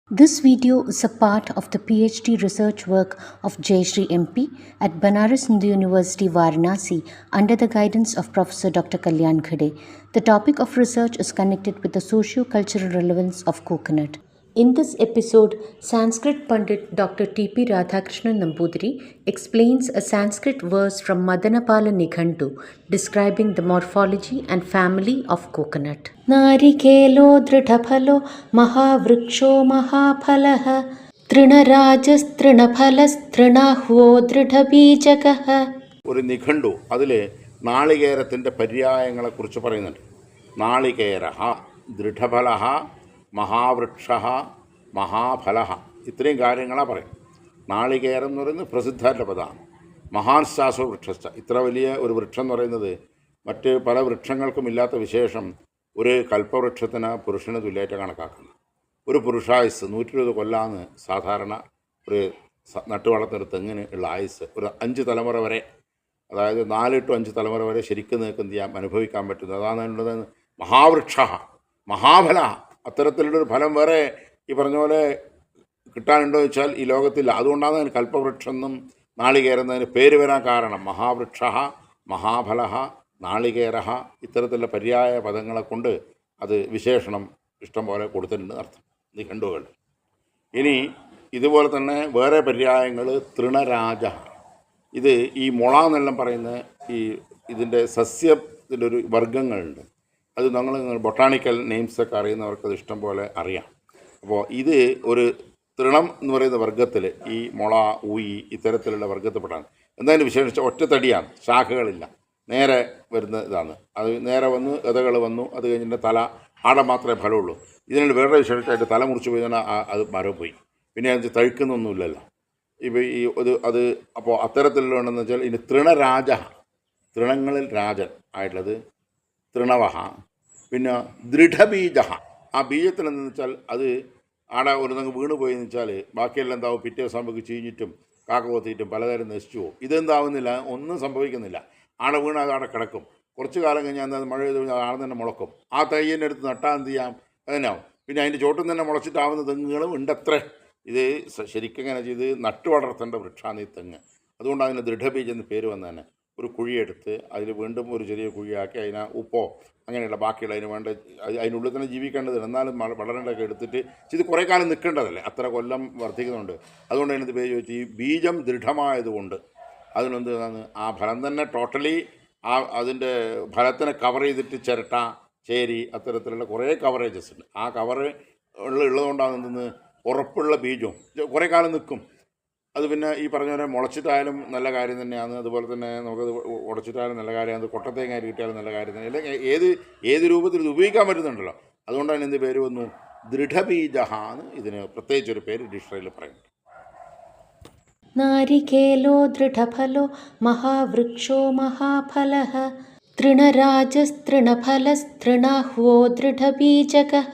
This video is a part of the PhD research work of Jayashree MP at Banaras Hindu University, Varanasi under the guidance of Professor Dr. Kalyan Khade. The topic of research is connected with the socio-cultural relevance of coconut. In this episode, Sanskrit Pandit Dr. T.P. Radhakrishnan Nambudiri explains a Sanskrit verse from Madanapala Nighantu describing the morphology and family of coconut. Narikelo dridhaphalo mahavriksho mahaphalah തൃണരാജസ്തൃണഫലസ്തൃണഹ്വോ ദൃഢബീജകഃ. ഒരു നിഘണ്ടു അതിൽ നാളികേരത്തിൻ്റെ പര്യായങ്ങളെക്കുറിച്ച് പറയുന്നുണ്ട്. നാളികേര, ദൃഢഫല, മഹാവൃക്ഷ, മഹാഫല, ഇത്രയും കാര്യങ്ങളാണ് പറയും. നാളികേരം എന്ന് പറയുന്നത് പ്രസിദ്ധമായ പദമാണ്. മഹാൻശാസ്വ വൃക്ഷസ്ഥ, ഇത്ര വലിയ ഒരു വൃക്ഷം എന്ന് പറയുന്നത് മറ്റ് പല വൃക്ഷങ്ങൾക്കും ഇല്ലാത്ത വിശേഷം ഒരു കൽപ്പവൃക്ഷത്തിന് പുരുഷന് തുല്യമായിട്ട് കണക്കാക്കുന്നു. ഒരു പുരുഷായുസ് 120 കൊല്ലാന്ന് സാധാരണ ഒരു നട്ടുവളർത്തുന്ന തെങ്ങിന് ഉള്ള ആയുസ്. ഒരു 5 തലമുറ വരെ, അതായത് 4 to 5 തലമുറ വരെ ശരിക്കും നിൽക്കുന്ന ചെയ്യാൻ അനുഭവിക്കാൻ പറ്റുന്നത്. അതാണ് ഉള്ളത് മഹാവൃക്ഷ, മഹാഫല. അത്തരത്തിലുള്ളൊരു ഫലം വേറെ ഈ പറഞ്ഞ പോലെ കിട്ടാനുണ്ടോ വെച്ചാൽ ഈ ലോകത്തില്ല. അതുകൊണ്ടാണ് അതിന് കൽപ്പവൃക്ഷം എന്നും നാളികേറുന്നതിന് പേര് വരാൻ കാരണം. മഹാവൃക്ഷ, മഹാഫല, നാളികേര, ഇത്തരത്തിലുള്ള പര്യായ പദങ്ങളെ കൊണ്ട് അത് വിശേഷണം ഇഷ്ടം പോലെ കൊടുത്തിട്ടുണ്ട് അർത്ഥം നിഘണ്ടുകൾ. ഇനി ഇതുപോലെ തന്നെ വേറെ പര്യായങ്ങൾ തൃണരാജ. ഇത് ഈ മുള എന്നെല്ലാം പറയുന്ന ഈ ഇതിൻ്റെ സസ്യത്തിൻ്റെ ഒരു വർഗ്ഗങ്ങളുണ്ട്. അത് നിങ്ങൾ ബൊട്ടാണിക്കൽ നെയിംസൊക്കെ അറിയുന്നവർക്കത് ഇഷ്ടം പോലെ അറിയാം. അപ്പോൾ ഇത് ഒരു തൃണം എന്ന് പറയുന്ന വർഗ്ഗത്തിൽ ഈ മുള, ഊയി ഇത്തരത്തിലുള്ള വർഗ്ഗത്തിൽപ്പെട്ടാണ്. എന്തായാലും വിശേഷിച്ച ഒറ്റത്തടിയാണ്, ശാഖകളില്ല, നേരെ വരുന്ന ഇതാണ്. അത് നേരെ വന്ന് ഇതകൾ വന്നു, അത് കഴിഞ്ഞിട്ട് തല ആടെ മാത്രമേ ഫലമുള്ളൂ. ഇതിനുള്ള വേറെ വിശേഷമായിട്ട് തല മുറിച്ച് പോയി തന്നെ അത് മരം പോയി, പിന്നെ അത് തഴുക്കുന്നൊന്നുമില്ലല്ലോ. ഇപ്പോൾ ഈ അത് അപ്പോൾ അത്തരത്തിലുള്ളതെന്ന് വെച്ചാൽ ഇനി തൃണരാജ, തൃണങ്ങളിൽ രാജൻ ആയിട്ടുള്ളത് തൃണവഹ. പിന്നെ ദൃഢബീജ, ആ ബീജത്തിലെന്ന് വെച്ചാൽ അത് ആടെ ഒരു നിങ്ങൾ വീണ് പോയെന്ന് വെച്ചാൽ ബാക്കിയെല്ലാം എന്താവും, പിറ്റേ ദിവസം ചീഞ്ഞിട്ടും കാക്ക കൊത്തിയിട്ടും പലതരം നശിച്ചു പോകും. ഇതെന്താവുന്നില്ല, ഒന്നും സംഭവിക്കുന്നില്ല. ആടെ വീണ് അത് ആടെ കിടക്കും. കുറച്ച് കാലം കഴിഞ്ഞാൽ എന്താ മഴ ചെയ്ത് ആടെ തന്നെ മുളക്കും. ആ തയ്യൻ്റെ അടുത്ത് നട്ടാൽ എന്ത് ചെയ്യാം, അതിനാവും. പിന്നെ അതിൻ്റെ ചോട്ടിൽ തന്നെ മുളച്ചിട്ടാവുന്ന തെങ്ങുകളും ഉണ്ടത്രേ. ഇത് ശരിക്കും എങ്ങനെ ചെയ്ത് നട്ടു വളർത്തേണ്ട വൃക്ഷമാണ് ഈ തെങ്ങ്. അതുകൊണ്ട് അതിന് ദൃഢബീജ് എന്ന് പേര് വന്നതന്നെ. ഒരു കുഴിയെടുത്ത് അതിൽ വീണ്ടും ഒരു ചെറിയ കുഴിയാക്കി അതിനെ ഉപ്പോ അങ്ങനെയുള്ള ബാക്കിയുള്ള അതിന് വേണ്ട അതിനുള്ളിൽ തന്നെ ജീവിക്കേണ്ടത്, എന്നാലും വളരേണ്ടതൊക്കെ എടുത്തിട്ട് ഇത് കുറേ കാലം നിൽക്കേണ്ടതല്ലേ, അത്ര കൊല്ലം വർദ്ധിക്കുന്നുണ്ട്. അതുകൊണ്ട് അതിനകത്ത് പേര് ചോദിച്ചു ഈ ബീജം ദൃഢമായതുകൊണ്ട് അതിനെന്ത് ആ ഫലം തന്നെ ടോട്ടലി അതിൻ്റെ ഫലത്തിനെ കവർ ചെയ്തിട്ട് ചിരട്ട, ചേരി അത്തരത്തിലുള്ള കുറേ കവറേജസ് ഉണ്ട്. ആ കവർ ഉള്ളതുകൊണ്ടാണ് എന്തെന്ന് ഉറപ്പുള്ള ബീജവും കുറേ കാലം നിൽക്കും. അത് പിന്നെ ഈ പറഞ്ഞ പോലെ മുളച്ചിട്ടായാലും നല്ല കാര്യം തന്നെയാണ്. അതുപോലെ തന്നെ നമുക്കത് ഉടച്ചിട്ടായാലും നല്ല കാര്യമാണ്. അത് കൊട്ടത്തേങ്ങ കിട്ടിയാലും നല്ല കാര്യം തന്നെ. അല്ലെങ്കിൽ ഏത് രൂപത്തിൽ ഇത് ഉപയോഗിക്കാൻ പറ്റുന്നുണ്ടല്ലോ. അതുകൊണ്ടാണ് എന്ത് പേര് വന്നു, ദൃഢബീജ എന്ന് ഇതിന് പ്രത്യേകിച്ചൊരു പേര് ഡിക്ഷണറിയിൽ പറയുന്നുണ്ട്. നാരികേലോ ദൃഢഫലോ മഹാവൃക്ഷോ മഹാഫലഃ തൃണരാജസ്തൃണഫലസ്തൃണഹ്വോ ദൃഢബീജകഃ.